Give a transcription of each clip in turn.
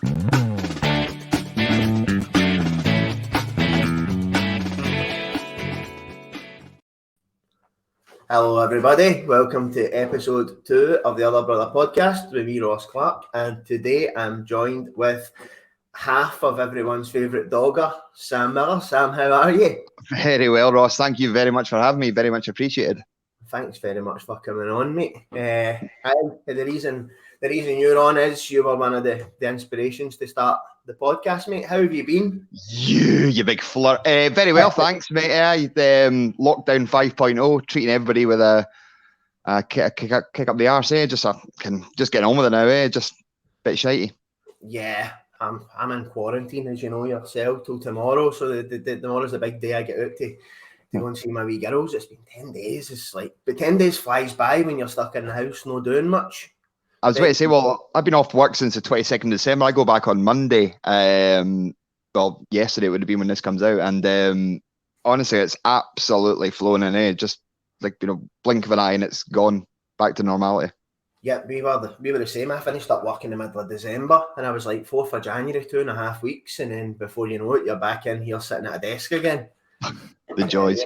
Hello everybody, welcome to episode 2 of the Other Brother podcast with me, Ross Clark, and today I'm joined with half of everyone's favourite dogger, Sam Miller. Sam, how are you? Very well, Ross. Thank you very much for having me. Very much appreciated. Thanks very much for coming on, mate. The reason you're on is you were one of the inspirations to start the podcast, mate. How have you been? You big flirt. Very well, thanks, mate. Lockdown 5.0, treating everybody with a kick up the arse. Just getting on with it now. Just a bit shitey. Yeah, I'm in quarantine, as you know yourself, till tomorrow. So tomorrow's the big day I get out to go and see my wee girls. It's been 10 days. But 10 days flies by when you're stuck in the house, no doing much. I was about to say, well, I've been off work since the 22nd of December. I go back on Monday. Well, yesterday would have been when this comes out. And honestly, it's absolutely flown in. Just blink of an eye and it's gone back to normality. Yeah, we were the same. I finished up work in the middle of December and I was like 4th of January, 2.5 weeks. And then before you know it, you're back in here sitting at a desk again. The joys.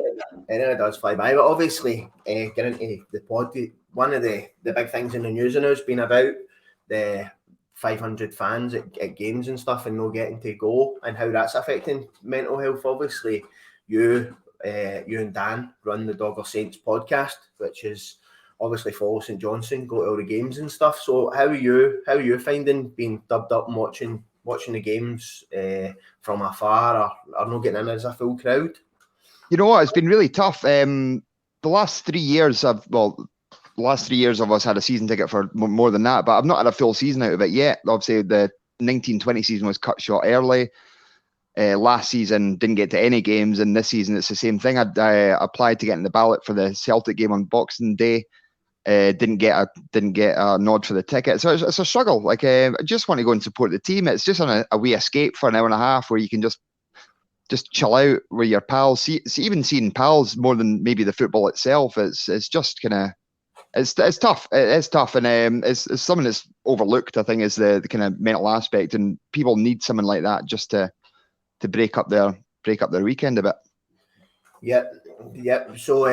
And it does fly by. But obviously, getting into the pod, one of the big things in the news now has been about the 500 fans at games and stuff and no getting to go and how that's affecting mental health. Obviously, you and Dan run the DoggerSaints podcast, which is obviously follow St Johnstone, go to all the games and stuff. So how are you finding being dubbed up and watching the games from afar or not getting in as a full crowd? You know what? It's been really tough. The last 3 years of us had a season ticket for more than that, but I've not had a full season out of it yet. Obviously, the 19-20 season was cut short early. Last season didn't get to any games, and this season it's the same thing. I applied to get in the ballot for the Celtic game on Boxing Day. Didn't get a nod for the ticket, so it's a struggle. I just want to go and support the team. It's just on a wee escape for an hour and a half where you can just chill out with your pals. Even seeing pals more than maybe the football itself. It's just kind of it's tough. It's tough, and it's something that's overlooked. I think is the kind of mental aspect, and people need something like that just to break up their weekend a bit. Yep. So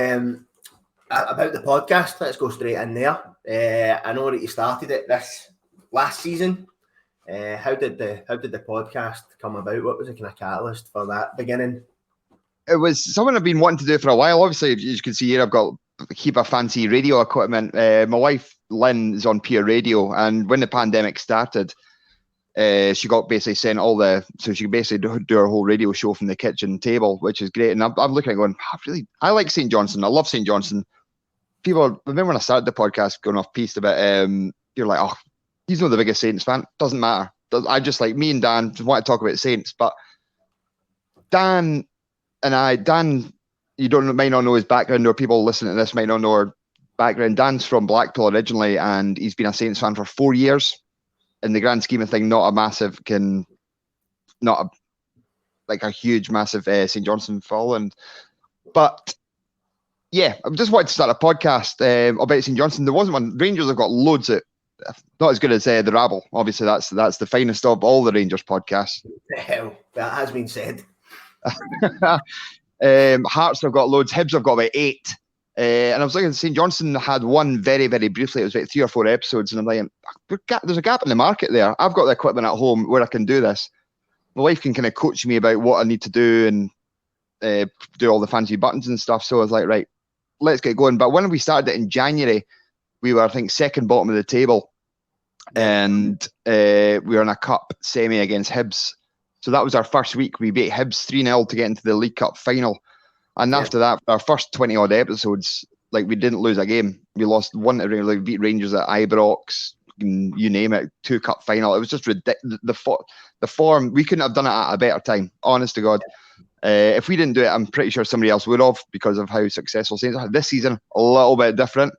about the podcast, let's go straight in there. I know that you started it this last season. How did the podcast come about? What was the kind of catalyst for that beginning? It was something I've been wanting to do for a while. Obviously, as you can see here, I've got keep a fancy radio equipment. My wife Lynn is on Pure Radio, and when the pandemic started, she got basically sent so she could basically do her whole radio show from the kitchen table, which is great. And I'm looking at going, I like St Johnstone. I love St Johnstone. People remember when I started the podcast going off piste about you're like, oh, he's not the biggest Saints fan. Doesn't matter. I just like me and Dan just want to talk about Saints, but Dan, you might not know his background, or people listening to this might not know her background. Dan's from Blackpool originally, and he's been a Saints fan for 4 years. In the grand scheme of things, not a huge, massive St Johnstone following. But yeah, I just wanted to start a podcast about St Johnstone. There wasn't one. Rangers have got loads of, not as good as the Rabble. Obviously, that's the finest of all the Rangers podcasts. The hell, that has been said. Hearts have got loads. Hibs have got about 8. And I was looking at St Johnstone had one very, very briefly. It was about 3 or 4 episodes, and I'm like, there's a gap in the market there. I've got the equipment at home where I can do this. My wife can kind of coach me about what I need to do and do all the fancy buttons and stuff. So I was like, right, let's get going. But when we started it in January, we were, I think, second bottom of the table, and we were in a cup semi against Hibs. So that was our first week. We beat Hibs 3-0 to get into the League Cup final. And after that, our first 20-odd episodes, we didn't lose a game. We lost one to Rangers, beat Rangers at Ibrox, you name it, 2 cup final. It was just ridiculous. The form, we couldn't have done it at a better time, honest to God. If we didn't do it, I'm pretty sure somebody else would have, because of how successful Saints are. This season, a little bit different.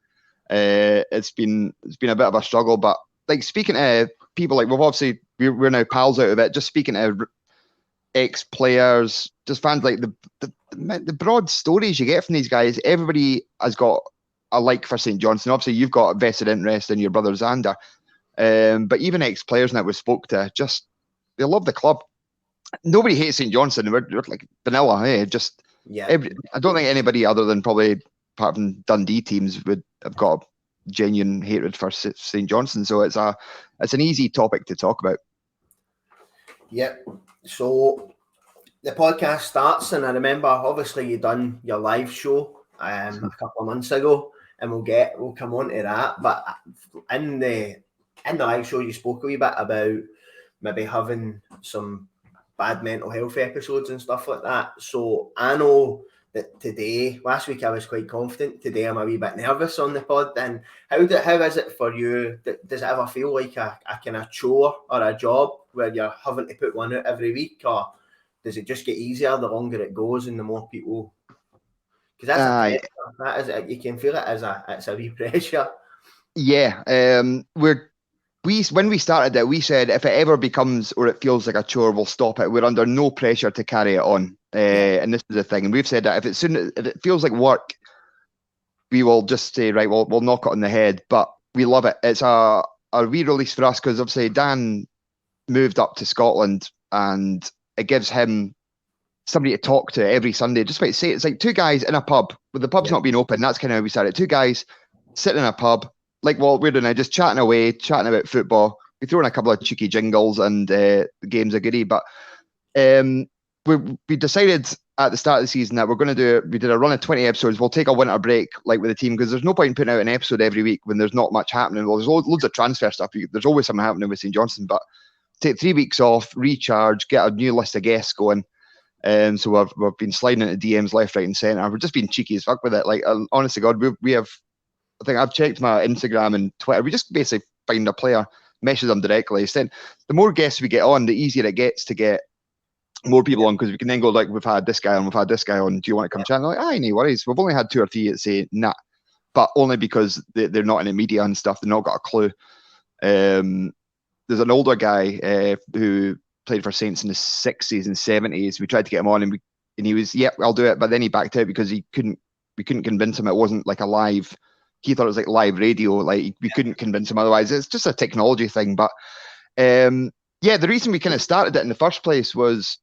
It's been a bit of a struggle, but speaking to people, we're now pals out of it. Just speaking to ex-players, just fans, the broad stories you get from these guys. Everybody has got a like for St Johnstone. Obviously, you've got a vested interest in your brother Xander, but even ex-players that we spoke to, just they love the club. Nobody hates St Johnstone. We're like vanilla, just Yeah. I don't think anybody other than probably apart from Dundee teams would have got a genuine hatred for St Johnstone. So it's an easy topic to talk about. Yep. So the podcast starts, and I remember obviously you done your live show a couple of months ago, and we'll come on to that. But in the live show, you spoke a wee bit about maybe having some bad mental health episodes and stuff like that. So I know that last week I was quite confident. Today I'm a wee bit nervous on the pod. And how is it for you? Does it ever feel like a kind of chore or a job where you're having to put one out every week, or does it just get easier the longer it goes and the more people? Because that is you can feel it as it's a wee pressure. Yeah, when we started it, we said if it ever becomes or it feels like a chore, we'll stop it. We're under no pressure to carry it on. And this is the thing. And we've said that if it feels like work, we will just say, right, we'll knock it on the head. But we love it. It's a re-release for us because obviously Dan moved up to Scotland and it gives him somebody to talk to every Sunday. Just about say it's like two guys in a pub with the pub's not being open. That's kind of how we started. Two guys sitting in a pub, like what we're doing now, just chatting away, chatting about football. We throw in a couple of cheeky jingles and the game's a goodie. But we decided at the start of the season that we did a run of 20 episodes. We'll take a winter break like with the team because there's no point in putting out an episode every week when there's not much happening. Well, there's loads of transfer stuff. There's always something happening with St Johnstone, but take 3 weeks off, recharge, get a new list of guests going. So we've been sliding into DMs left, right, and centre. We're just being cheeky as fuck with it. Like, honest to God, we have. I think I've checked my Instagram and Twitter. We just basically find a player, message them directly. Then the more guests we get on, the easier it gets to get more people on because we can then go like, we've had this guy on, we've had this guy on. Do you want to come chat? And like, no worries. We've only had 2 or 3 that say nah, but only because they're not in the media and stuff. They've not got a clue. There's an older guy who played for Saints in the 60s and 70s. We tried to get him on and he was, I'll do it. But then he backed out because we couldn't convince him it wasn't like a live. He thought it was like live radio. Like we couldn't convince him otherwise. It's just a technology thing. But the reason we kind of started it in the first place was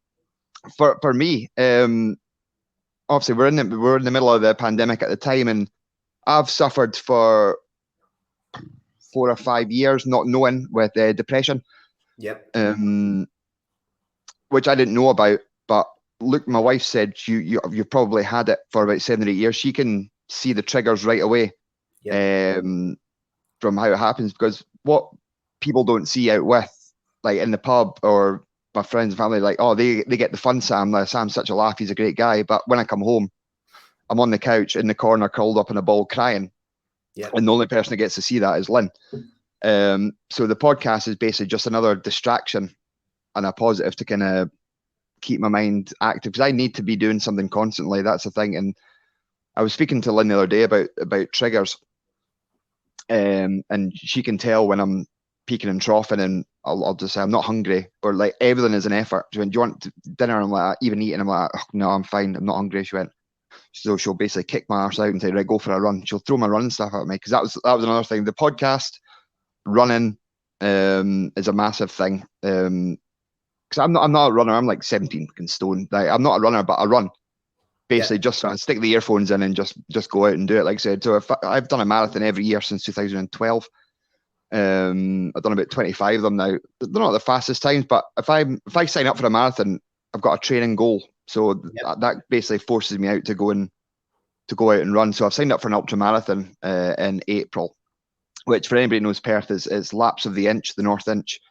for me. Obviously, we're in the middle of the pandemic at the time, and I've suffered for 4 or 5 years not knowing with depression. Yep. Which I didn't know about, but look, my wife said you probably had it for about 7 or 8 years. She can see the triggers right away. Yep. From how it happens, because what people don't see out with, like in the pub or my friends and family, like, oh, they get the fun Sam. Like, Sam's such a laugh, he's a great guy. But when I come home, I'm on the couch in the corner, curled up in a ball, crying. Yep. And the only person that gets to see that is Lynn. So the podcast is basically just another distraction and a positive to kind of keep my mind active, because I need to be doing something constantly. That's the thing. And I was speaking to Lynn the other day about triggers. And she can tell when I'm peaking and troughing, and I'll just say I'm not hungry, or like everything is an effort. She went, do you want dinner? And I'm like, even eating, I'm like, oh, no, I'm fine, I'm not hungry. She went, so she'll basically kick my arse out and say, right, go for a run. She'll throw my running stuff at me, because that was another thing. The podcast, running, is a massive thing. Because I'm not a runner. I'm like 17 stone. Like, I'm not a runner, but I run. Basically, just stick the earphones in and just go out and do it. Like I said, so if I've done a marathon every year since 2012. I've done about 25 of them now. They're not the fastest times, but if I sign up for a marathon, I've got a training goal. So that basically forces me out to go out and run. So I've signed up for an ultra marathon in April, which for anybody who knows Perth is laps of the inch, the North Inch.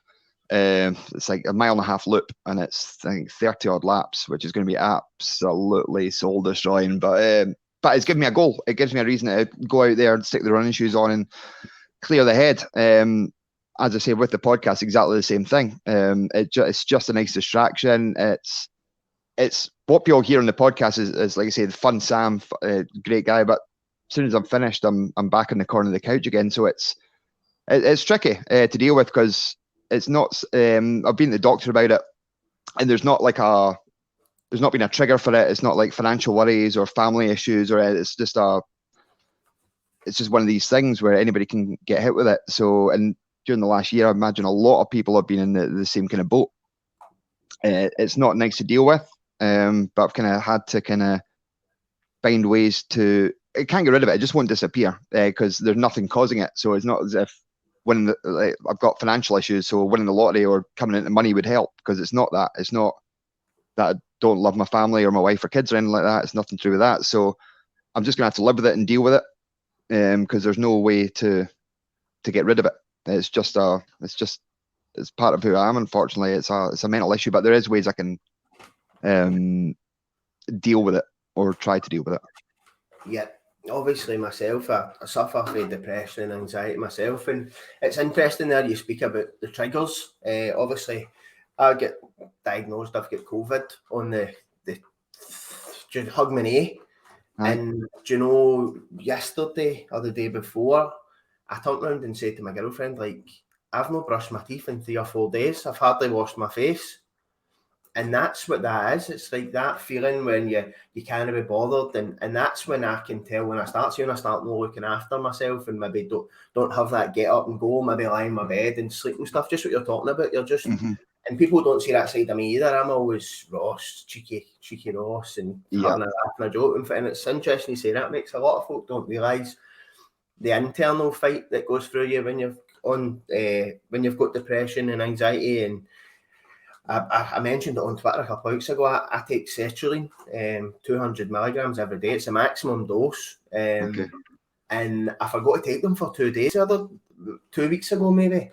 It's like a 1.5 mile loop, and it's I think 30 odd laps, which is going to be absolutely soul destroying. But it's given me a goal. It gives me a reason to go out there and stick the running shoes on and clear the head. As I say, with the podcast, exactly the same thing. It's just a nice distraction. It's what people hear on the podcast is like I say, the fun Sam, great guy. But as soon as I'm finished, I'm back in the corner of the couch again. So it's tricky to deal with, because it's not. I've been to the doctor about it, and there's not been a trigger for it. It's not like financial worries or family issues, or it's just one of these things where anybody can get hit with it. So, and during the last year, I imagine a lot of people have been in the same kind of boat. it's not nice to deal with. But I've kind of had to kind of find ways to. It can't get rid of it. It just won't disappear because there's nothing causing it. So it's not as if winning I've got financial issues, so winning the lottery or coming into money would help, because it's not that. It's not that I don't love my family or my wife or kids or anything like that. It's nothing to do with that. So I'm just gonna have to live with it and deal with it, because there's no way to get rid of it. It's part of who I am. Unfortunately, it's a mental issue, but there is ways I can deal with it or try to deal with it. Yeah, obviously myself, I suffer from depression and anxiety myself, and it's interesting there you speak about the triggers. Obviously, I get diagnosed, I've got COVID on the hug my knee. And do you know, yesterday or the day before, I turned around and said to my girlfriend, like, I've not brushed my teeth in 3 or 4 days. I've hardly washed my face. And that's what that is. It's like that feeling when you can't be bothered. And that's when I can tell, when I start not looking after myself and maybe don't have that get up and go, maybe lie in my bed and sleep and stuff, just what you're talking about. You're just, and people don't see that side of me either. I'm always Ross, cheeky Ross, and having a joke. And it's interesting you say that. Makes a lot of folk don't realise the internal fight that goes through you when you've got depression and anxiety. And I mentioned it on Twitter a couple of weeks ago. I take sertraline, 200 milligrams every day. It's a maximum dose. And I forgot to take them for 2 days, 2 weeks ago maybe.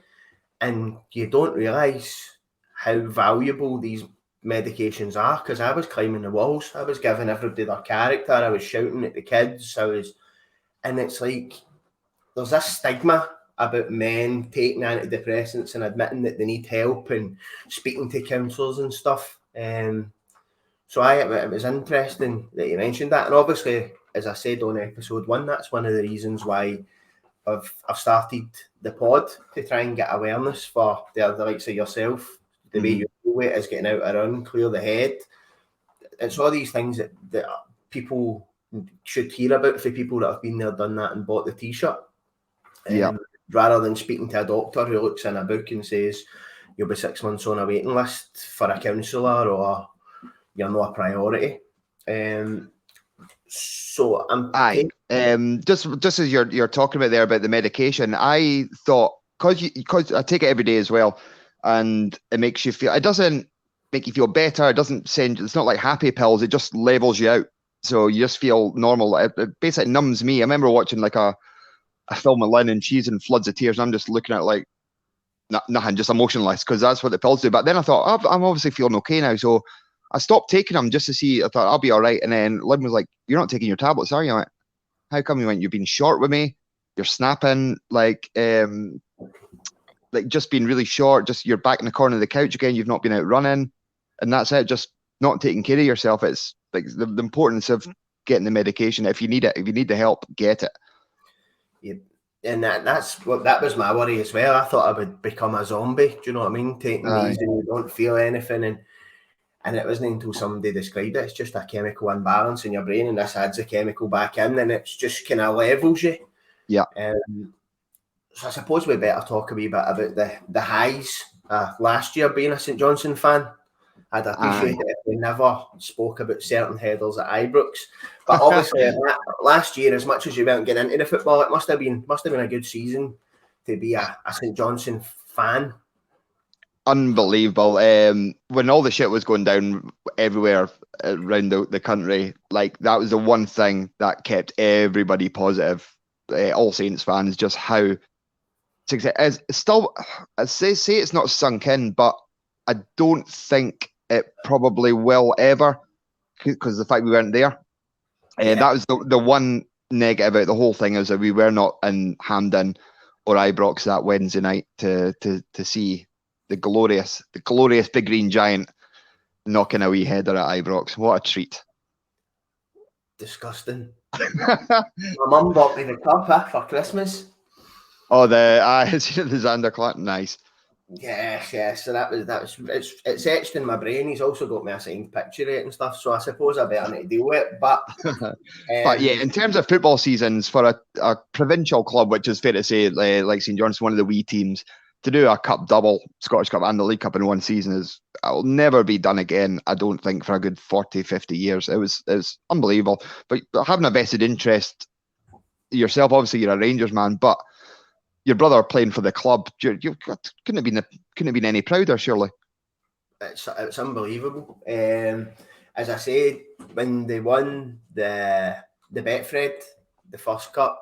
And you don't realise how valuable these medications are, because I was climbing the walls. I was giving everybody their character. I was shouting at the kids. And it's like, there's this stigma about men taking antidepressants and admitting that they need help and speaking to counsellors and stuff. So it was interesting that you mentioned that. And obviously, as I said on episode 1, that's one of the reasons why I've started the pod, to try and get awareness for the likes of yourself. The way you deal with it is getting out a run, clear the head. It's all these things that people should hear about, for people that have been there, done that, and bought the t-shirt. Rather than speaking to a doctor who looks in a book and says you'll be 6 months on a waiting list for a counsellor, or you're not a priority. So just as you're talking about there about the medication, I thought, because I take it every day as well, and it makes you feel, it doesn't make you feel better. It's not like happy pills. It just levels you out, so you just feel normal. It basically numbs me. I remember watching like a film with Lynn, and she's in floods of tears, and I'm just looking at it like nothing, just emotionless, because that's what the pills do. But then I thought, I'm obviously feeling okay now, so I stopped taking them just to see. I thought I'll be all right. And then Lynn was like, "You're not taking your tablets, are you?" I went, "How come?" You went, "You've been short with me. You're snapping, like just being really short. Just you're back in the corner of the couch again. You've not been out running, and that's it. Just not taking care of yourself." It's like the importance of getting the medication. If you need it, if you need the help, get it. Yeah. And that was my worry as well. I thought I would become a zombie. Do you know what I mean? Taking these and you don't feel anything, and it wasn't until somebody described it. It's just a chemical imbalance in your brain, and this adds a chemical back in, and it's just kind of levels you. Yeah. So I suppose we better talk a wee bit about the highs. Last year, being a St Johnstone fan, I'd appreciate it if we never spoke about certain headers at Ibrox. But obviously, last year, as much as you weren't getting into the football, it must have been a good season to be a St Johnstone fan. Unbelievable. When all the shit was going down everywhere around the country, like, that was the one thing that kept everybody positive. All Saints fans, just how it's still, I say it's not sunk in, but I don't think it probably will ever, because the fact we weren't there. That was the one negative about the whole thing, is that we were not in Hampden or Ibrox that Wednesday night to see the glorious big green giant knocking a wee header at Ibrox. What a treat. Disgusting. My mum bought me the cup for Christmas. Oh, the Xander Clark, nice. Yes. So that was it's etched in my brain. He's also got me a signed picture of it and stuff. So I suppose I better need to deal with it. But but yeah, in terms of football seasons for a provincial club, which is fair to say, like St John's, one of the wee teams, to do a cup double, Scottish Cup and the League Cup in one season will never be done again, I don't think, for a good 40, 50 years. It was unbelievable. But having a vested interest yourself, obviously you're a Rangers man, but your brother playing for the club, you couldn't have been any prouder, surely. It's unbelievable. As I said, when they won the Betfred, the first cup,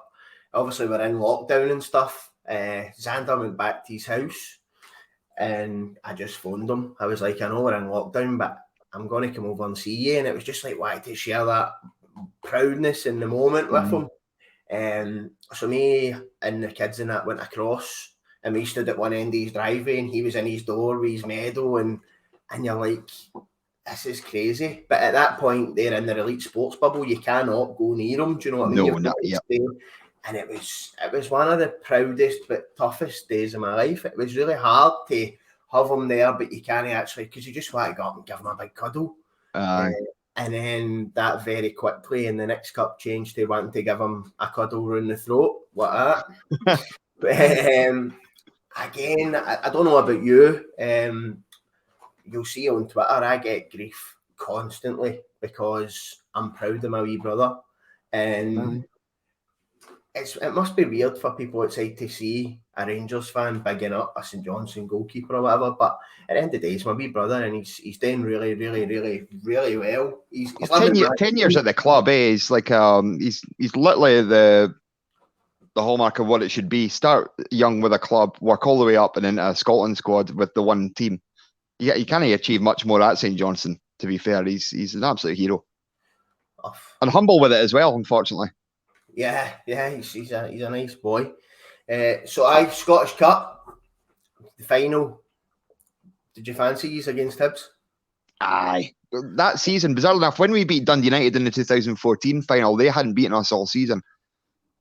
obviously we're in lockdown and stuff. Xander went back to his house and I just phoned him. I was like, I know we're in lockdown, but I'm going to come over and see you. And it was just like, why to share that proudness in the moment with him. So me and the kids and that went across and we stood at one end of his driveway and he was in his door with his medal and you're like, this is crazy. But at that point, they're in their elite sports bubble. You cannot go near them. Do you know what I mean? No, not yet. And it was one of the proudest but toughest days of my life. It was really hard to have him there, but you can't actually, because you just want to go up and give him a big cuddle. And then that very quickly in the next cup changed to wanting to give him a cuddle around the throat, like that. But again, I don't know about you. You'll see on Twitter, I get grief constantly because I'm proud of my wee brother. And it must be weird for people outside to see a Rangers fan bigging up a St Johnstone goalkeeper or whatever. But at the end of the day, he's my wee brother and he's doing really, really, really, really well. He's 10 years at the club, He's like he's literally the hallmark of what it should be. Start young with a club, work all the way up and into a Scotland squad with the one team. Yeah, you can't achieve much more at St Johnstone, to be fair. He's an absolute hero. And humble with it as well, unfortunately. Yeah, he's a nice boy. So Scottish Cup, the final. Did you fancy these against Hibs? Aye. That season, bizarrely enough, when we beat Dundee United in the 2014 final, they hadn't beaten us all season.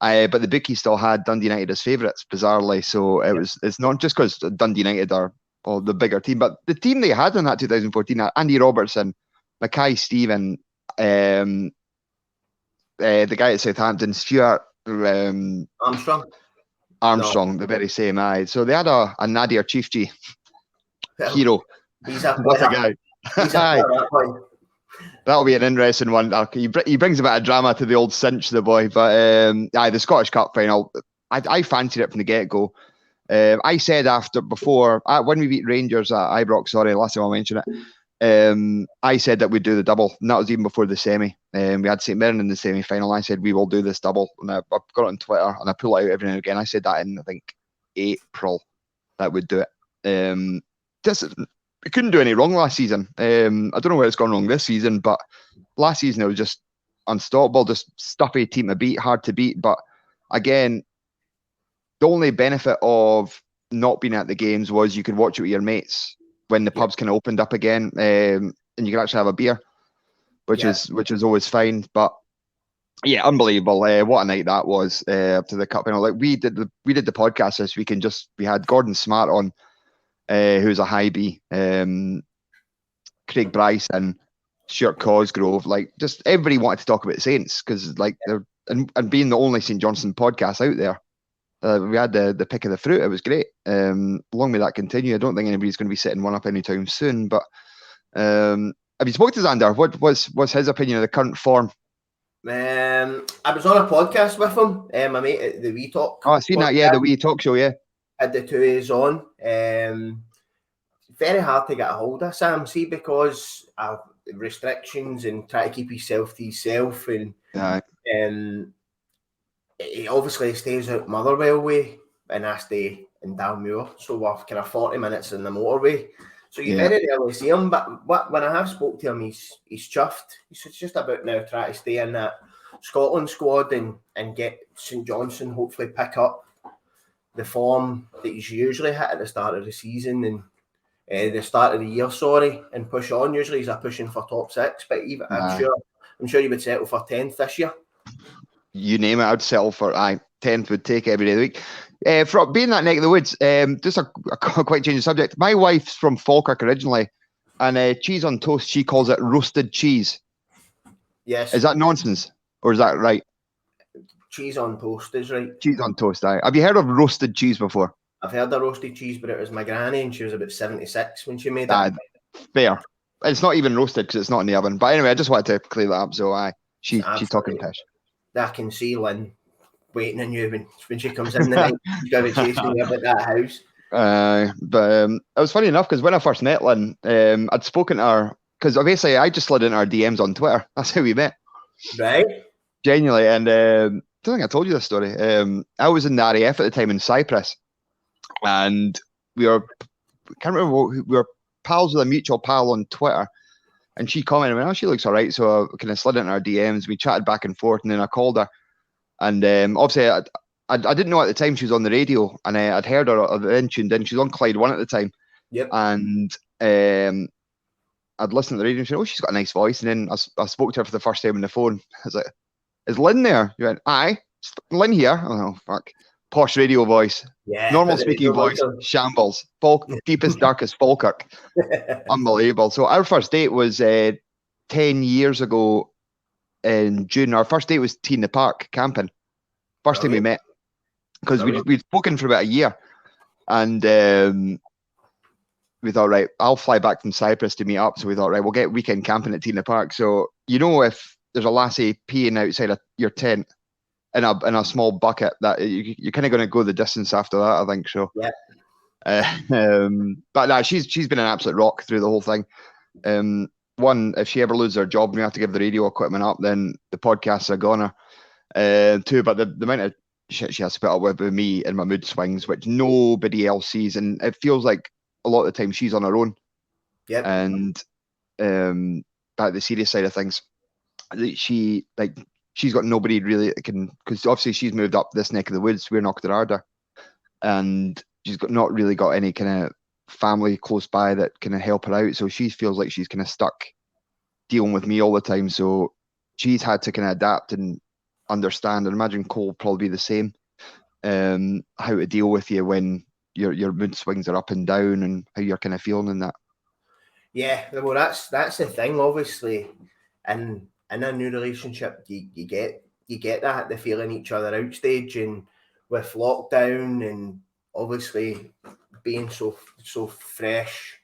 But the bookies still had Dundee United as favourites, bizarrely. So it's not just because Dundee United are the bigger team, but the team they had in that 2014, Andy Robertson, Mackay Stephen, the guy at Southampton, Stuart Armstrong, the very same. So they had a Nadir Chiefji hero. What a guy. That'll be an interesting one. He brings a bit of drama to the old cinch, the boy. But the Scottish Cup final, I fancied it from the get-go. I said when we beat Rangers at Ibrox, last time I mentioned it, I said that we'd do the double, and that was even before the semi. We had St Mirren in the semi-final. I said we will do this double, and I've got it on Twitter, and I pull it out every now and again. I said that in, I think, April, that we'd do it. It couldn't do any wrong last season. I don't know where it's gone wrong this season, but last season it was just unstoppable, just stuffy team to beat, hard to beat. But again, the only benefit of not being at the games was you could watch it with your mates when the pubs kind of opened up again, and you could actually have a beer, which is always fine. But yeah, unbelievable! What a night that was up to the cup final. Like we did the podcast this week, and we had Gordon Smart on, who's a high B, Craig Bryson, Stuart Cosgrove, like just everybody wanted to talk about Saints because like they're and being the only St Johnstone podcast out there. We had the pick of the fruit. It was great. Long may that continue. I don't think anybody's going to be setting one up anytime soon. But have you spoke to Xander? What was his opinion of the current form? I was on a podcast with him, my mate at the Wee Talk. Oh, I've seen that. Yeah, the Wee Talk show. Yeah, had the two A's on. Very hard to get a hold of Sam. See, because of restrictions and try to keep himself to himself, and he obviously stays out Motherwell way, and I stay in Dalmuir, so we're kind of 40 minutes in the motorway. So you very rarely see him, but when I have spoke to him, he's chuffed. He's just about now trying to stay in that Scotland squad and get St Johnstone hopefully pick up the form that he's usually hit at the start of the season and the start of the year, and push on. Usually he's pushing for top 6, but even I'm sure he would settle for 10th this year. You name it, I'd settle for 10th would take every day of the week. For being that neck of the woods, just a quite changing subject. My wife's from Falkirk originally, and cheese on toast, she calls it roasted cheese. Yes. Is that nonsense, or is that right? Cheese on toast is right. Cheese on toast, aye. Have you heard of roasted cheese before? I've heard of roasted cheese, but it was my granny, and she was about 76 when she made it. Fair. It's not even roasted because it's not in the oven. But anyway, I just wanted to clear that up. So she's talking pish. I can see Lynn waiting on you when she comes in the night. She's going to be chasing you about that house. But it was funny enough because when I first met Lynn, I'd spoken to her because obviously I just slid into her DMs on Twitter. That's how we met. Right. Genuinely. And I don't think I told you this story. I was in the RAF at the time in Cyprus. And we were pals with a mutual pal on Twitter, and she commented, "Oh, she looks all right." So I kind of slid into her DMs. We chatted back and forth, and then I called her. And obviously, I didn't know at the time she was on the radio, and I'd heard her then tuned in. She was on Clyde 1 at the time. Yep. And I'd listened to the radio, and she said, "Oh, she's got a nice voice." And then I spoke to her for the first time on the phone. I was like, "Is Lynn there?" You went, "Aye, Lynn here." Oh, fuck. Posh radio voice, normal speaking voice, shambles, deepest, darkest Falkirk. Unbelievable. So our first date was 10 years ago in June. Our first date was in the park camping. First time we met, because we'd spoken for about a year, and we thought, right, I'll fly back from Cyprus to meet up. So we thought, right, we'll get weekend camping at Tina Park. So if there's a lassie peeing outside of your tent in a small bucket, that you're kind of going to go the distance after that, I think. So yeah. But no, she's been an absolute rock through the whole thing. One, if she ever loses her job and we have to give the radio equipment up, then the podcasts are goner. Two, but the amount of shit she has to put up with me and my mood swings, which nobody else sees, and it feels like a lot of the time she's on her own. Yep. And back the serious side of things, she's got nobody really that can, because obviously she's moved up this neck of the woods. We're Knockturarder, and she's not really got any kind of family close by that can help her out. So she feels like she's kind of stuck dealing with me all the time. So she's had to kind of adapt and understand. And imagine Cole will probably be the same. How to deal with you when your mood swings are up and down, and how you're kind of feeling in that. Yeah, well, that's the thing. Obviously, in a new relationship, you get that, the feeling each other out stage, and with lockdown and obviously being so fresh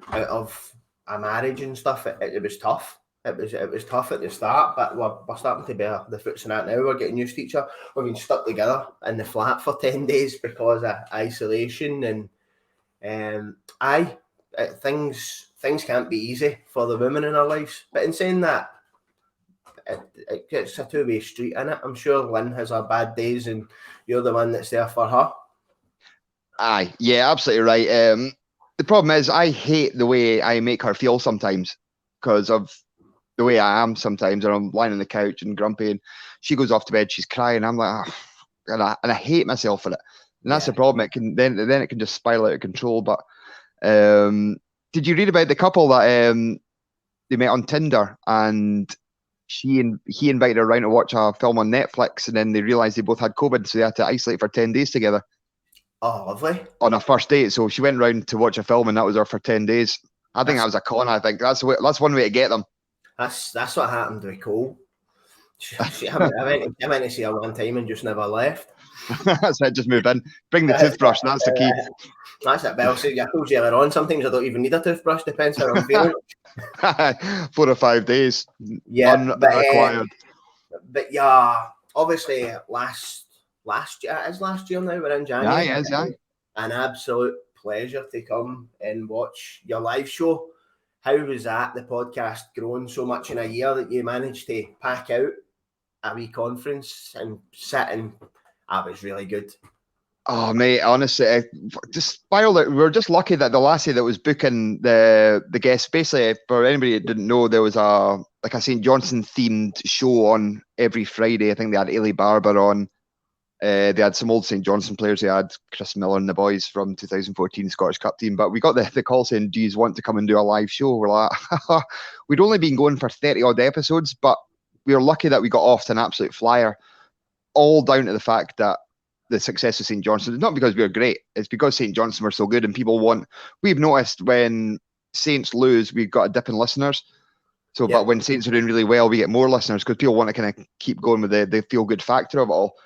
out of a marriage and stuff, it was tough. It was tough at the start, but we're starting to bear the fruits of that now. We're getting used to each other. We've been stuck together in the flat for 10 days because of isolation, and things can't be easy for the women in our lives. But in saying that, it's a two-way street, innit? I'm sure Lynn has her bad days, and you're the one that's there for her. Aye, yeah, absolutely right. The problem is I hate the way I make her feel sometimes, because of the way I am sometimes, and I'm lying on the couch and grumpy, and she goes off to bed, she's crying. I'm like, and I hate myself for it. And that's the problem. It can then it can just spiral out of control. But did you read about the couple that they met on Tinder, and he invited her around to watch a film on Netflix, and then they realised they both had COVID, so they had to isolate for 10 days together. Oh, lovely. On a first date. So she went round to watch a film, and that was her for 10 days. I think that was a con. I think that's one way to get them. That's what happened with Cole. I went to see her one time and just never left. That's it, just move in. Bring the toothbrush, that's the key. That's it, Bell. I told you earlier on, sometimes I don't even need a toothbrush, depends how I'm feeling. 4 or 5 days. Yeah, unrequired. But yeah, obviously last year, it is last year now, we're in January. Yeah, it is, yeah. An absolute pleasure to come and watch your live show. How was that, the podcast growing so much in a year that you managed to pack out a wee conference and sit and that was really good. Oh, mate, honestly, just spiraled out. We were just lucky that the lassie that was booking the guests, basically, for anybody that didn't know, there was a St. Johnson themed show on every Friday. I think they had Ailey Barber on. They had some old St. Johnson players. They had Chris Miller and the boys from 2014 Scottish Cup team. But we got the call saying, do you want to come and do a live show? We're like, we'd only been going for 30 odd episodes, but we were lucky that we got off to an absolute flyer, all down to the fact that the success of St. Johnson is not because we were great. It's because St. Johnson were so good, and we've noticed when Saints lose, we've got a dip in listeners. So, But when Saints are doing really well, we get more listeners because people want to kind of keep going with the feel good factor of it all.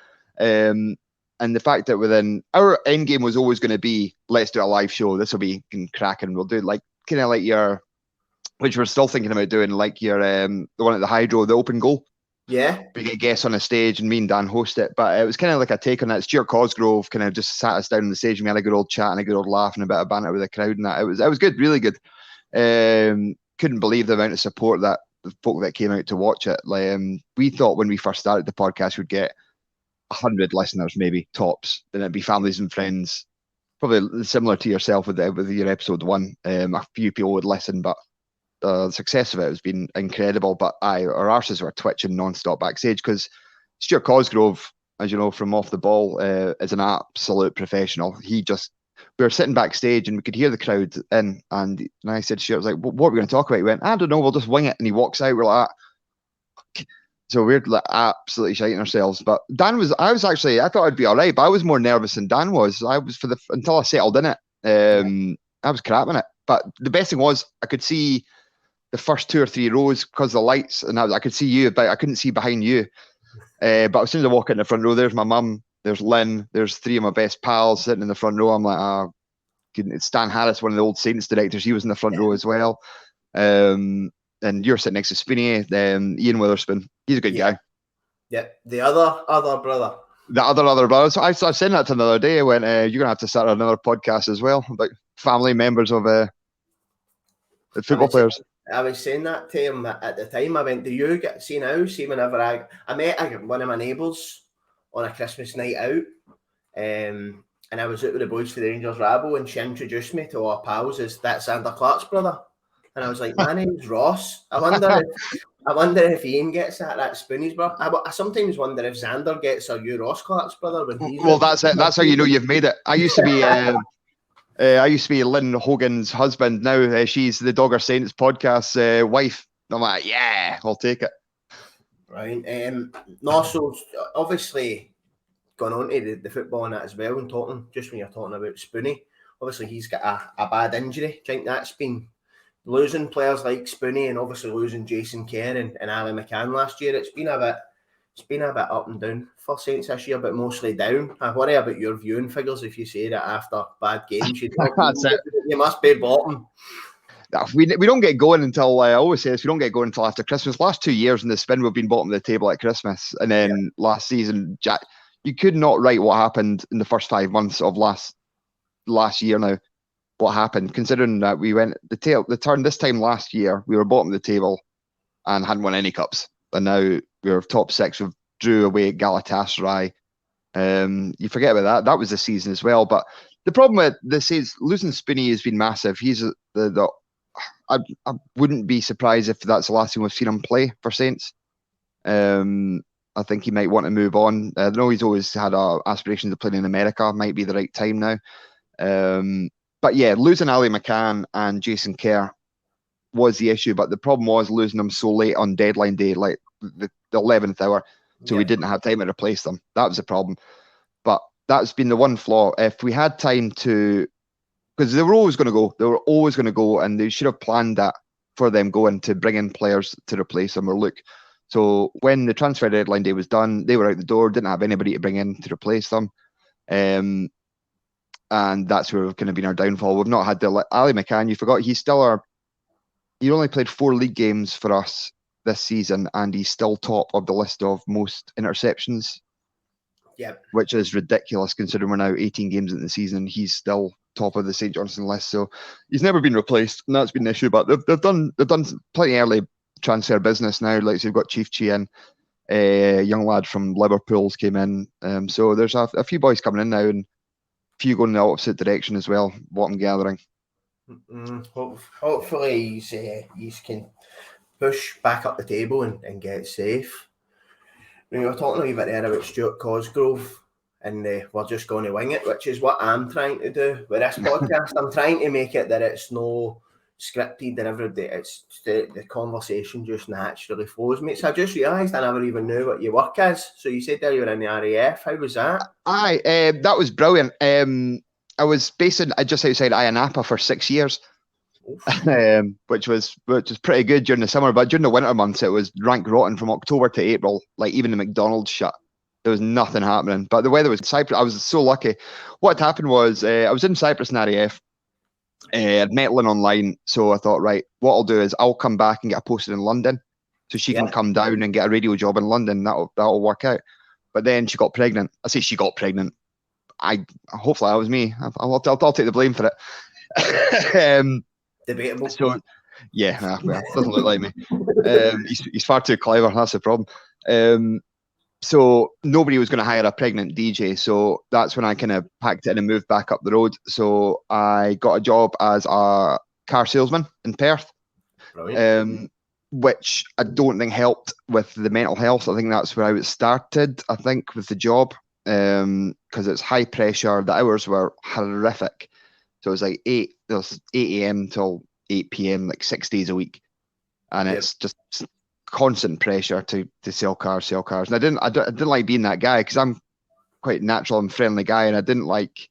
And the fact that within our end game was always going to be, let's do a live show. This will be cracking. We'll do like kind of like your, which we're still thinking about doing, like your the one at the Hydro, the open goal. Yeah. We get guests on a stage and me and Dan host it. But it was kind of like a take on that. Stuart Cosgrove kind of just sat us down on the stage and we had a good old chat and a good old laugh and a bit of banter with the crowd and that. It was good, really good. Couldn't believe the amount of support that the folk that came out to watch it. We thought when we first started the podcast we'd get 100 listeners, maybe tops. Then it'd be families and friends, probably similar to yourself with your episode 1. A few people would listen, but the success of it has been incredible. But our arses were twitching non-stop backstage because Stuart Cosgrove, as you know from Off the Ball, is an absolute professional. We were sitting backstage and we could hear the crowd in, and I said, Stuart, I was like, what are we going to talk about? He went, I don't know, we'll just wing it. And he walks out, we're like, so we're like absolutely shiting ourselves. But I thought I'd be all right, but I was more nervous than Dan was. Until I settled in it, I was crapping it. But the best thing was I could see the first 2 or 3 rows because of the lights, and I could see you, but I couldn't see behind you. But as soon as I walk in the front row, there's my mum, there's Lynn, there's 3 of my best pals sitting in the front row. I'm like, it's Stan Harris, one of the old Saints directors. He was in the front row as well. And you're sitting next to Spinny, Ian Witherspoon. He's a good guy. Yeah, the other brother. The other brother. So I was saying that to him the other day. I went, you're going to have to start another podcast as well about family members of the football players. I was saying that to him at the time. I went, do you get see now? See, whenever I met one of my neighbours on a Christmas night out, and I was out with the boys for the Rangers Rabble, and she introduced me to our pals as that's Xander Clark's brother. And I was like, my name's Ross. I wonder if Ian gets that. That's Spoonie's brother. I sometimes wonder if Xander gets you Ross Clark's brother when he's. Well, that's it. That's how you know you've made it. I used to be Lynn Hogan's husband. Now she's the DoggerSaints podcast wife. I'm like, yeah, I'll take it. Right. No, so obviously going on to the football and that as well, and talking just when you're talking about Spoonie, obviously he's got a bad injury. I think that's been losing players like Spoonie and obviously losing Jason Kerr and Ali McCann last year. It's been a bit up and down for Saints this year, but mostly down. I worry about your viewing figures if you say that after bad games. You must be bottom. We don't get going until, I always say this, we don't get going until after Christmas. Last 2 years in the spin, we've been bottom of the table at Christmas. And then last season, Jack, you could not write what happened in the first 5 months of last year now. What happened, considering that we went the turn this time last year, we were bottom of the table and hadn't won any cups. And now we're top 6. We've drew away at Galatasaray. You forget about that. That was the season as well. But the problem with this is losing Spinny has been massive. He's I wouldn't be surprised if that's the last time we've seen him play for Saints. I think he might want to move on. I know he's always had aspirations of playing in America. Might be the right time now. But yeah, losing Ali McCann and Jason Kerr was the issue. But the problem was losing them so late on deadline day, like the 11th hour. So we didn't have time to replace them. That was the problem. But that's been the one flaw. If we had time to, because they were always going to go, and they should have planned that for them going to bring in players to replace them or look. So when the transfer deadline day was done, they were out the door, didn't have anybody to bring in to replace them. And that's where we've kind of been our downfall. We've not had Ali McCann. You forgot he only played 4 league games for us this season, and he's still top of the list of most interceptions. Yep. Which is ridiculous considering we're now 18 games into the season. He's still top of the St. Johnstone list, so he's never been replaced, and that's been an issue. But they've done plenty early transfer business now. Like, so you've got Chief Chi in, a young lad from Liverpool's came in. So there's a few boys coming in now, and a few going in the opposite direction as well. What I'm gathering. Hopefully he can push back up the table and get safe. We were talking a wee bit there about Stuart Cosgrove, and we're just going to wing it, which is what I'm trying to do with this podcast. I'm trying to make it that it's no scripted and everything. It's the conversation just naturally flows, mate. So I just realised I never even knew what your work is. So you said there you were in the RAF. How was that? That was brilliant. I was based just outside Ayanapa for 6 years. Which was pretty good during the summer, but during the winter months it was rank rotten from October to April. Like even the McDonald's shut. There was nothing happening. But the weather was in Cyprus. I was so lucky. What had happened was I was in Cyprus in RAF. I'd met Lynn online, so I thought, right, what I'll do is I'll come back and get a posted in London, so she can come down and get a radio job in London. That'll work out. But then she got pregnant. I say she got pregnant. Hopefully that was me. I'll take the blame for it. Debatable. So yeah, well, doesn't look like me. He's far too clever. That's the problem. So nobody was going to hire a pregnant DJ. So that's when I kind of packed it in and moved back up the road. So I got a job as a car salesman in Perth, which I don't think helped with the mental health. I think that's where I started, I think, with the job, because it's high pressure. The hours were horrific. So it was like 8 a.m. till 8 p.m., like 6 days a week. And it's just constant pressure to sell cars. And I didn't like being that guy, because I'm quite natural and friendly guy, and I didn't like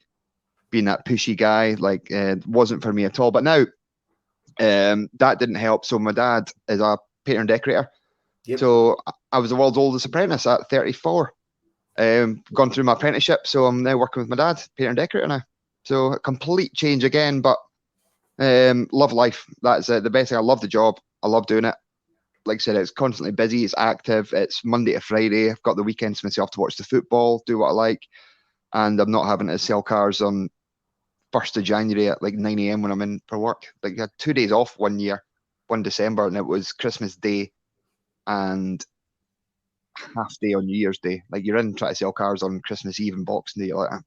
being that pushy guy. Like, it wasn't for me at all. But now that didn't help. So my dad is a painter and decorator. So I was the world's oldest apprentice at 34. Gone through my apprenticeship, so I'm now working with my dad, painter and decorator now. So a complete change again, but love life. That's the best thing. I love the job. I love doing it. Like I said, it's constantly busy. It's active. It's Monday to Friday. I've got the weekends to myself to watch the football, do what I like, and I'm not having to sell cars on 1st of January at like 9 a.m. when I'm in for work. Like, I had 2 days off one year, one December, and it was Christmas Day and half day on New Year's Day. Like, you're in trying to sell cars on Christmas Eve and Boxing Day. You're like,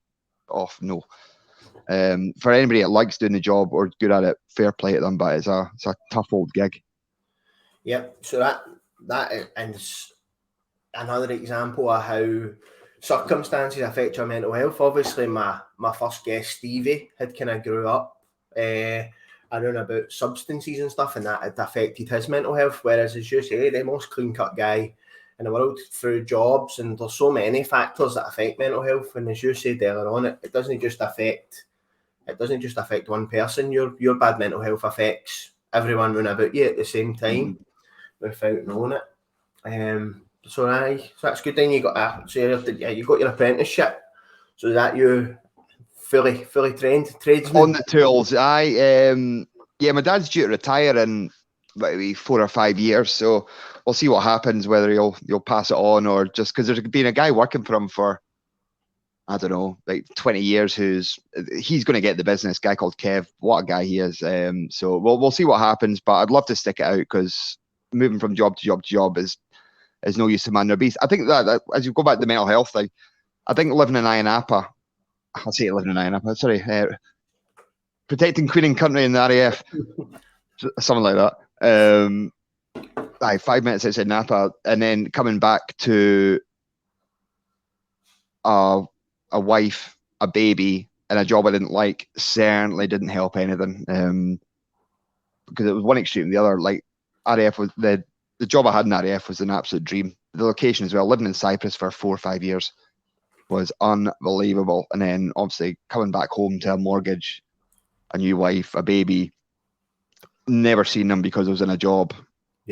off, no. For anybody that likes doing the job or good at it, fair play to them, but it's a tough old gig. Yep. So that is another example of how circumstances affect your mental health. Obviously, my first guest, Stevie, had kind of grew up around about substances and stuff, and that had affected his mental health. Whereas, as you say, the most clean-cut guy in the world through jobs, and there's so many factors that affect mental health. And as you said earlier on, it doesn't just affect one person. Your bad mental health affects everyone round about you at the same time without knowing it. So that's good. Then you got you got your apprenticeship. So that you fully trained tradesman on the tools. My dad's due to retire in maybe 4 or 5 years, so we'll see what happens, whether you'll pass it on, or just because there's been a guy working for him for, I don't know, like 20 years he's going to get the business, guy called Kev. What a guy he is. So we'll see what happens, but I'd love to stick it out, because moving from job to job is no use to man or beast. I think that as you go back to the mental health thing, I think living in Iron protecting Queen and Country in the RAF, something like that. 5 minutes outside Napa, and then coming back to a wife, a baby, and a job I didn't like certainly didn't help anything. Because it was one extreme to the other. Like, RAF was the job I had in RAF was an absolute dream. The location as well, living in Cyprus for 4 or 5 years was unbelievable. And then obviously coming back home to a mortgage, a new wife, a baby, never seen them because I was in a job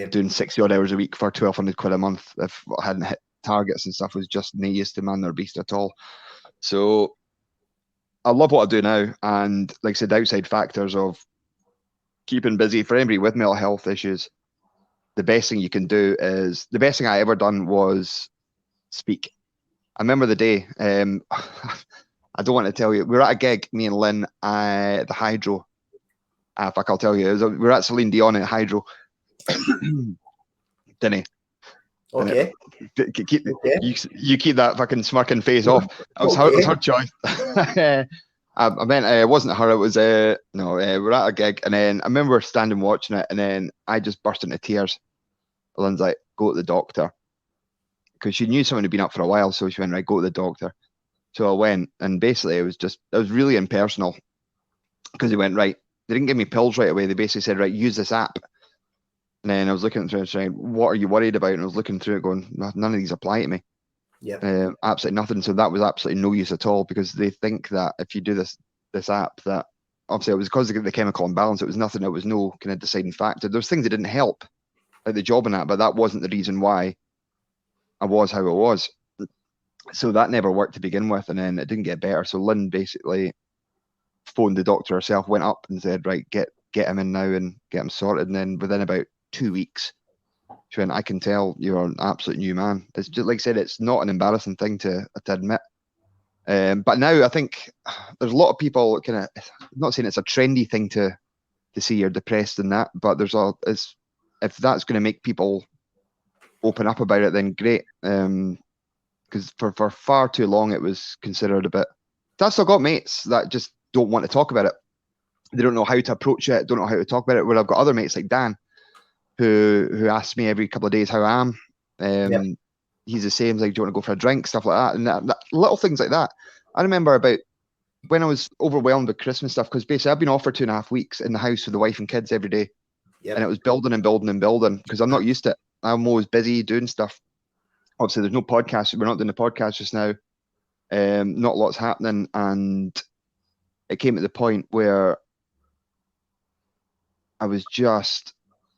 doing 60 odd hours a week for 1,200 quid a month. If I hadn't hit targets and stuff, was just no use to man or beast at all. So I love what I do now. And like I said, outside factors of keeping busy for anybody with mental health issues, the best thing you can do is, the best thing I ever done was speak. I remember the day, I don't want to tell you, we were at a gig, me and Lynn, at the Hydro. In fact, I'll tell you, we were at Celine Dion at Hydro. Didn't he? Okay. You keep that fucking smirking face off. It was her choice. I meant it wasn't her. It was we're at a gig, and then I remember standing watching it, and then I just burst into tears. Lynn's like, "Go to the doctor," because she knew someone had been up for a while, so she went, "Right, go to the doctor." So I went, and basically it was really impersonal, because they went, right. They didn't give me pills right away. They basically said, right, use this app. And then I was looking through it saying, what are you worried about? And I was looking through it going, none of these apply to me. Yeah. Absolutely nothing. So that was absolutely no use at all, because they think that if you do this app, that obviously it was because of the chemical imbalance. It was nothing. It was no kind of deciding factor. There's things that didn't help, like the job and that, but that wasn't the reason why I was how I was. So that never worked to begin with, and then it didn't get better. So Lynn basically phoned the doctor herself, went up and said, right, get him in now and get him sorted. And then within about 2 weeks, she went, I can tell you're an absolute new man. It's just like I said, it's not an embarrassing thing to admit. But now I think there's a lot of people kind of, I'm not saying it's a trendy thing to say you're depressed and that, but if that's going to make people open up about it, then great. Because for far too long it was considered a bit. I've still got mates that just don't want to talk about it. They don't know how to approach it, don't know how to talk about it. Where I've got other mates like Dan, who asks me every couple of days how I am. He's the same, like, do you want to go for a drink, stuff like that, and that little things like that. I remember about when I was overwhelmed with Christmas stuff, because basically I've been off for 2.5 weeks in the house with the wife and kids every day, and it was building and building and building because I'm not used to it. I'm always busy doing stuff. Obviously, there's no podcast. We're not doing the podcast just now. Not lots happening, and it came to the point where I was just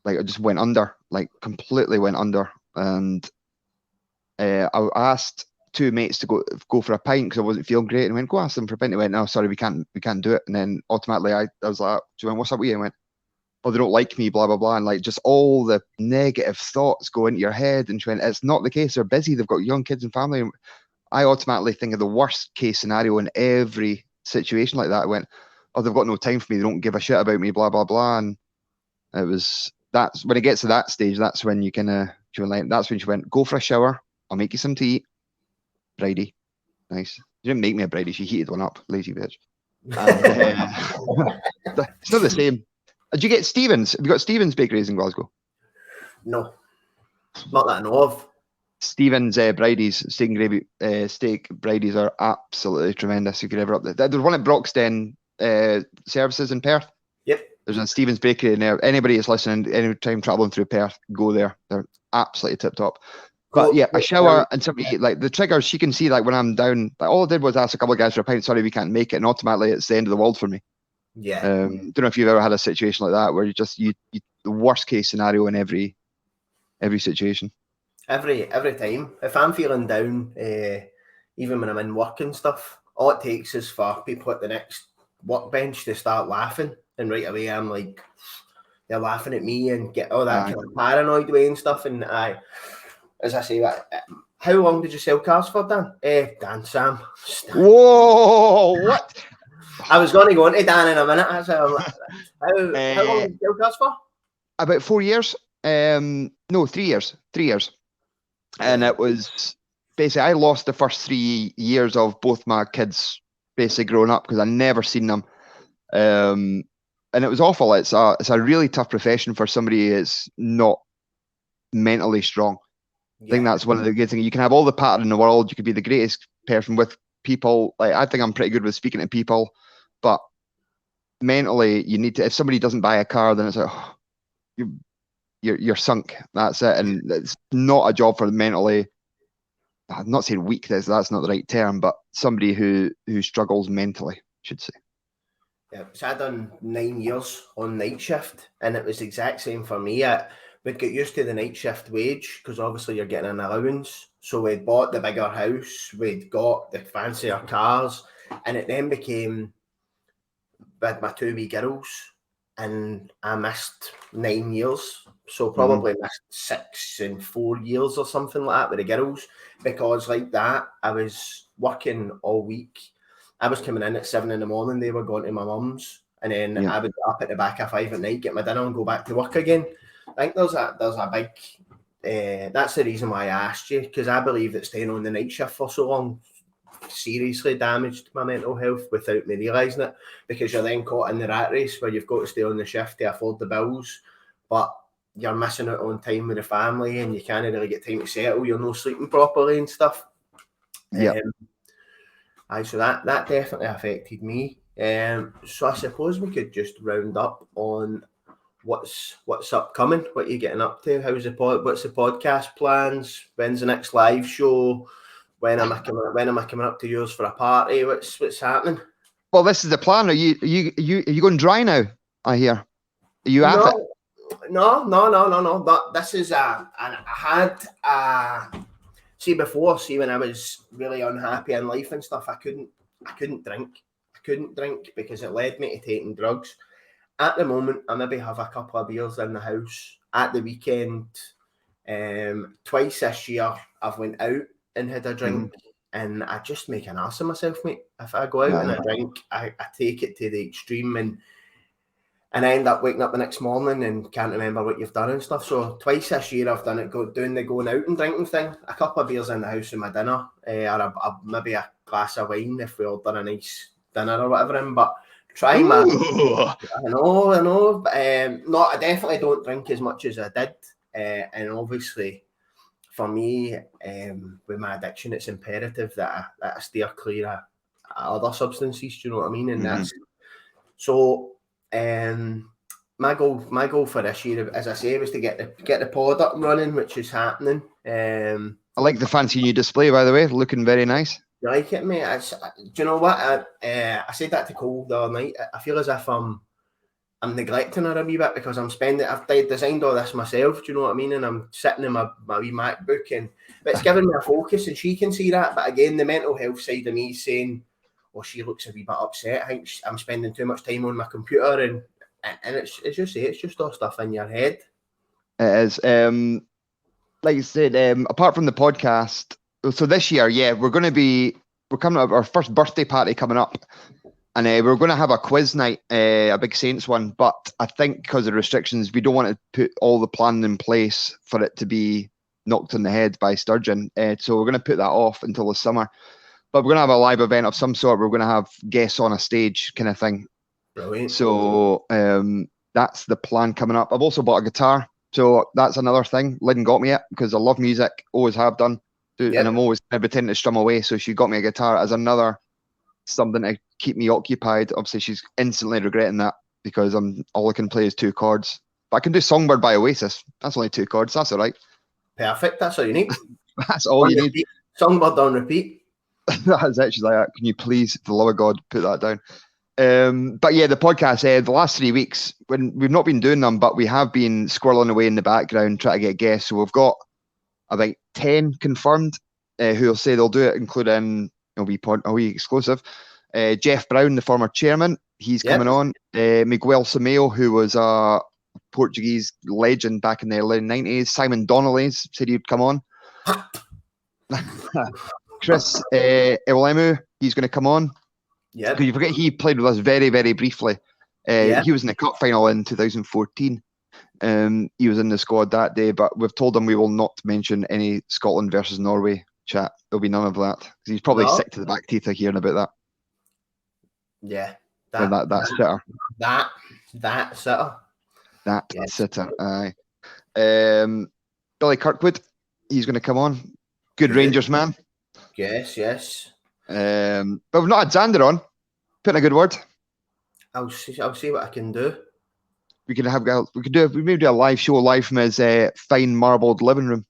like, I just went under, like completely went under, and I asked 2 mates to go for a pint because I wasn't feeling great, and went, go ask them for a pint. They went, no, sorry, we can't do it. And then automatically I was like, do you want, what's up with you? I went, oh, they don't like me, blah blah blah, and like just all the negative thoughts go into your head. And she went, it's not the case, they're busy, they've got young kids and family. And I automatically think of the worst case scenario in every situation like that. I went, oh, they've got no time for me, they don't give a shit about me, blah blah blah. And that's when it gets to that stage, that's when you that's when she went, go for a shower, I'll make you some to eat. Bridie. Nice. She didn't make me a bridie, she heated one up, lazy bitch. And, it's not the same. Did you get Stevens? Have you got Stevens Bakeries in Glasgow? No, not that I know of. Stevens Bridies, steak and gravy steak Bridies are absolutely tremendous. You could ever up there. There's one at Broxden services in Perth. Yep. There's a Stevens Bakery in there. Anybody that's listening, any time traveling through Perth, go there. They're absolutely tip top. But yeah, a shower and somebody, like the triggers, she can see, like when I'm down, like all I did was ask a couple of guys for a pint, sorry, we can't make it, and automatically it's the end of the world for me. Yeah. Don't know if you've ever had a situation like that where you the worst case scenario in every situation. Every time, if I'm feeling down, even when I'm in work and stuff, all it takes is for people at the next workbench to start laughing, and right away I'm like, they're laughing at me and get all that kind of paranoid way and stuff. And as I say, how long did you sell cars for, Dan? Dan, Sam. Whoa, what? I was going to go into Dan in a minute. How long did you sell cars for? About 4 years. No, 3 years. 3 years. And it was basically, I lost the first 3 years of both my kids basically growing up because I never seen them. And it was awful. It's a really tough profession for somebody who's not mentally strong. I think that's one of the good things. You can have all the pattern in the world. You could be the greatest person with people. Like, I think I'm pretty good with speaking to people, but mentally, you need to. If somebody doesn't buy a car, then it's like, oh, you're sunk. That's it. And it's not a job for mentally. I'm not saying weak. That's not the right term, but somebody who struggles mentally, I should say. Yeah, so I done 9 years on night shift, and it was the exact same for me. We'd get used to the night shift wage because obviously you're getting an allowance. So we'd bought the bigger house, we'd got the fancier cars, and it then became with my 2 wee girls, and I missed 9 years. So probably missed 6 and 4 years or something like that with the girls, because like that, I was working all week. I was coming in at 7 a.m, they were going to my mum's, and then I would get up at the back of 5 at night, get my dinner and go back to work again. I think there's a big, that's the reason why I asked you, because I believe that staying on the night shift for so long seriously damaged my mental health without me realising it, because you're then caught in the rat race where you've got to stay on the shift to afford the bills, but you're missing out on time with the family and you can't really get time to settle, you're not sleeping properly and stuff. Yeah. So that definitely affected me. So I suppose we could just round up on what's upcoming, what you're getting up to, what's the podcast plans, when's the next live show, when am I coming up to yours for a party, what's happening? Well, this is the plan. Are you going dry now? I hear. Are you at it? No. This is I had see before, see when I was really unhappy in life and stuff, I couldn't drink. I couldn't drink because it led me to taking drugs. At the moment, I maybe have a couple of beers in the house. At the weekend, twice this year, I've went out and had a drink, and I just make an ass of myself, mate. If I go out and I drink, I take it to the extreme, and I end up waking up the next morning and can't remember what you've done and stuff. So twice this year I've done it, doing the going out and drinking thing. A couple of beers in the house with my dinner, or maybe a glass of wine if we all done a nice dinner or whatever. But try my... I know. No, I definitely don't drink as much as I did. And obviously, for me, with my addiction, it's imperative that I steer clear of other substances, do you know what I mean? And that's... So... my goal for this year, as I say, was to get the pod up and running, which is happening. I like the fancy new display, by the way, looking very nice. You like it, mate? Do you know what? I said that to Cole the other night. I feel as if I'm neglecting her a wee bit because I've designed all this myself, do you know what I mean? And I'm sitting in my wee MacBook, but it's giving me a focus, and she can see that. But again, the mental health side of me is saying, well, she looks a wee bit upset. I think I'm spending too much time on my computer, and it's you say, it's just all stuff in your head. It is. Like you said, apart from the podcast, so this year, we're coming up our first birthday party coming up, and we're going to have a quiz night, a big Saints one. But I think because of restrictions, we don't want to put all the planning in place for it to be knocked on the head by Sturgeon. So we're going to put that off until the summer. But we're going to have a live event of some sort. We're going to have guests on a stage kind of thing. Brilliant. So that's the plan coming up. I've also bought a guitar. So that's another thing. Lynn got me it because I love music, always have done. And I'm always pretending to strum away. So she got me a guitar as another something to keep me occupied. Obviously, she's instantly regretting that because all I can play is 2 chords. But I can do Songbird by Oasis. That's only 2 chords. That's all right. Perfect. That's all you need. That's all you need. Songbird on repeat. That's actually like, can you please, for the love of God, put that down? But yeah, the podcast, the last 3 weeks, when we've not been doing them, but we have been squirreling away in the background trying to get guests. So we've got about 10 confirmed who will say they'll do it, including a wee exclusive. Jeff Brown, the former chairman, he's coming on. Miguel Sameo, who was a Portuguese legend back in the early 90s. Simon Donnelly's said he'd come on. Chris Ewolemu, he's going to come on. Yeah. Because you forget he played with us very, very briefly. He was in the cup final in 2014. He was in the squad that day, but we've told him we will not mention any Scotland versus Norway chat. There'll be none of that. Because he's probably sick to the back teeth of hearing about that. Yeah. That sitter. That sitter. That sitter, aye. Billy Kirkwood, he's going to come on. Good Rangers man. Yes. But we've not had Xander on. Put in a good word. I'll see what I can do. We maybe do a live show live from his fine marbled living room.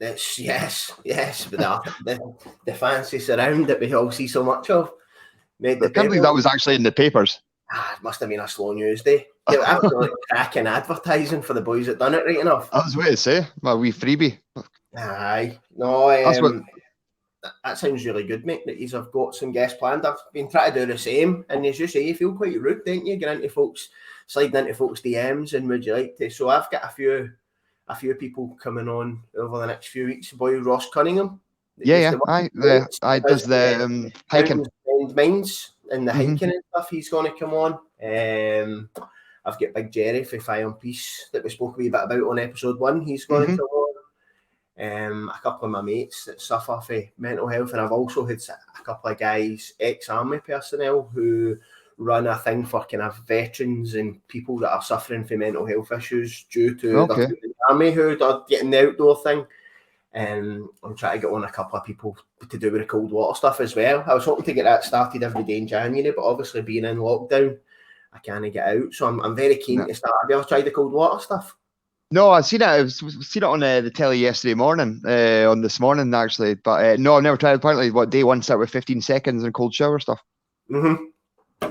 Yes. But the fancy surround that we all see so much of. I can't believe that was actually in the papers. It must have been a slow news day. Absolutely cracking advertising for the boys that done it right enough. I was waiting to say, my wee freebie. Aye. No, that sounds really good, mate, that you've got some guests planned. I've been trying to do the same, and as you say, you feel quite rude, don't you? Sliding into folks' DMs, and would you like to? So I've got a few people coming on over the next few weeks. Boy, Ross Cunningham. I does the hiking. Mines and the hiking and stuff. He's going to come on. I've got Big Jerry for Fire and Peace that we spoke a wee bit about on episode 1. He's going to come on. A couple of my mates that suffer from mental health, and I've also had a couple of guys, ex-army personnel, who run a thing for kind of veterans and people that are suffering from mental health issues due to the army, who are getting the outdoor thing. I'm trying to get on a couple of people to do with the cold water stuff as well. I was hoping to get that started every day in January, but obviously being in lockdown, I can't get out. So I'm very keen to start. Have you ever tried the cold water stuff? No, I've seen it. I've seen it on the telly yesterday morning, on this morning actually. But no, I've never tried. Apparently, day one start with 15 seconds and cold shower stuff.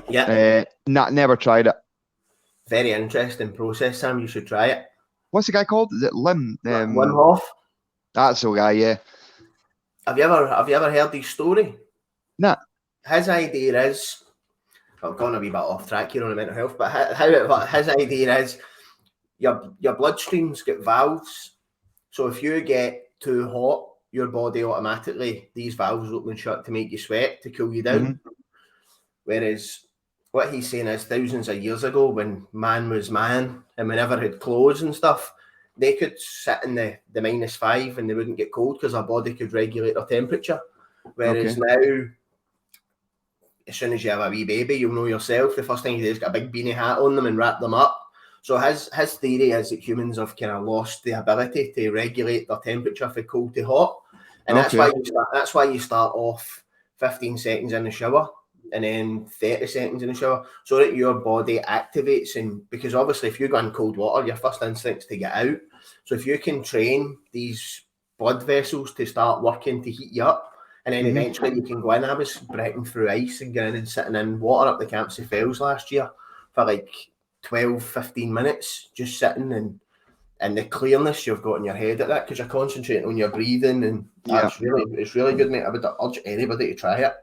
Yeah. Never tried it. Very interesting process, Sam. You should try it. What's the guy called? Is it Lim? Wim Hof. That's the guy, yeah. Have you ever heard his story? Nah. His idea is, I'm going a wee bit off track here on the mental health, but his idea is your bloodstream's got valves. So if you get too hot, your body automatically, these valves open and shut to make you sweat, to cool you down. Mm-hmm. Whereas what he's saying is thousands of years ago, when man was man and we never had clothes and stuff, they could sit in the -5 and they wouldn't get cold because our body could regulate their temperature. Whereas now, as soon as you have a wee baby, you'll know yourself, the first thing you do is get a big beanie hat on them and wrap them up. So his theory is that humans have kind of lost the ability to regulate their temperature from cold to hot. And that's why you start off 15 seconds in the shower and then 30 seconds in the shower, so that your body activates. And because obviously if you go in cold water, your first instinct is to get out. So if you can train these blood vessels to start working to heat you up, and then eventually you can go in. I was breaking through ice and getting in and sitting in water up the Campsie Fells last year for like 12, 15 minutes, just sitting, and the clearness you've got in your head at that, because you're concentrating on your breathing, and it's really good, mate. I would urge anybody to try it.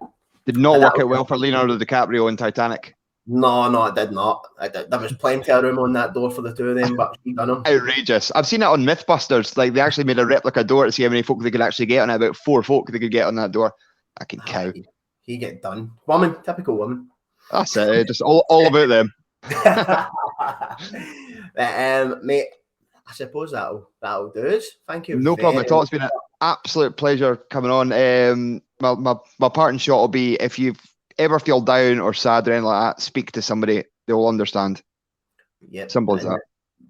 Did not work out well for Leonardo DiCaprio in Titanic. No, it did not. There was plenty of room on that door for the two of them, but she done them. Outrageous. I've seen it on Mythbusters. Like, they actually made a replica door to see how many folk they could actually get on it. About 4 folk they could get on that door. Fucking cow. He get done. Woman, typical woman. That's it. Just all about them. Mate, I suppose that'll do it. Thank you. No problem at all. It's been an absolute pleasure coming on. My parting shot will be, if you ever feel down or sad or anything like that, speak to somebody. They will understand. Yeah. Simple as that.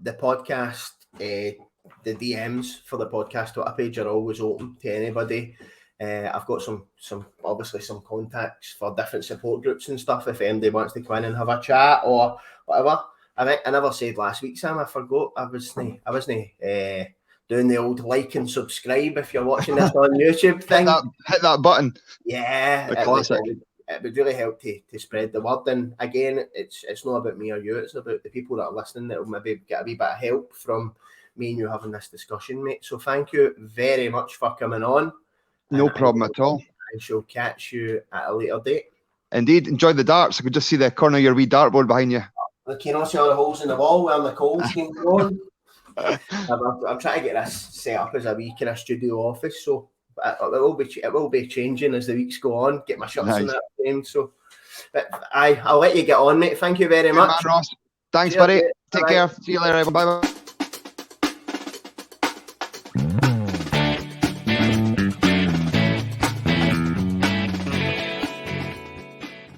The podcast, the DMs for the podcast Twitter page are always open to anybody. I've got some contacts for different support groups and stuff. If anybody wants to come in and have a chat or whatever. I never said last week, Sam. I forgot. I wasn't doing the old like and subscribe if you're watching this on YouTube thing. Hit that button. Yeah, the classic. It would really help to spread the word. And again, it's not about me or you. It's about the people that are listening that will maybe get a wee bit of help from me and you having this discussion, mate. So thank you very much for coming on. No problem at all. I shall catch you at a later date. Indeed. Enjoy the darts. I could just see the corner of your wee dartboard behind you. Look, you know, see all the holes in the wall where the coals can go on. I'm trying to get this set up as a wee kind of studio office, so it will be changing as the weeks go on. Get my shots in that frame. So, but I'll let you get on, mate. Thank you very much. Man, Ross. Thanks, buddy. Take care. See you later. Bye bye.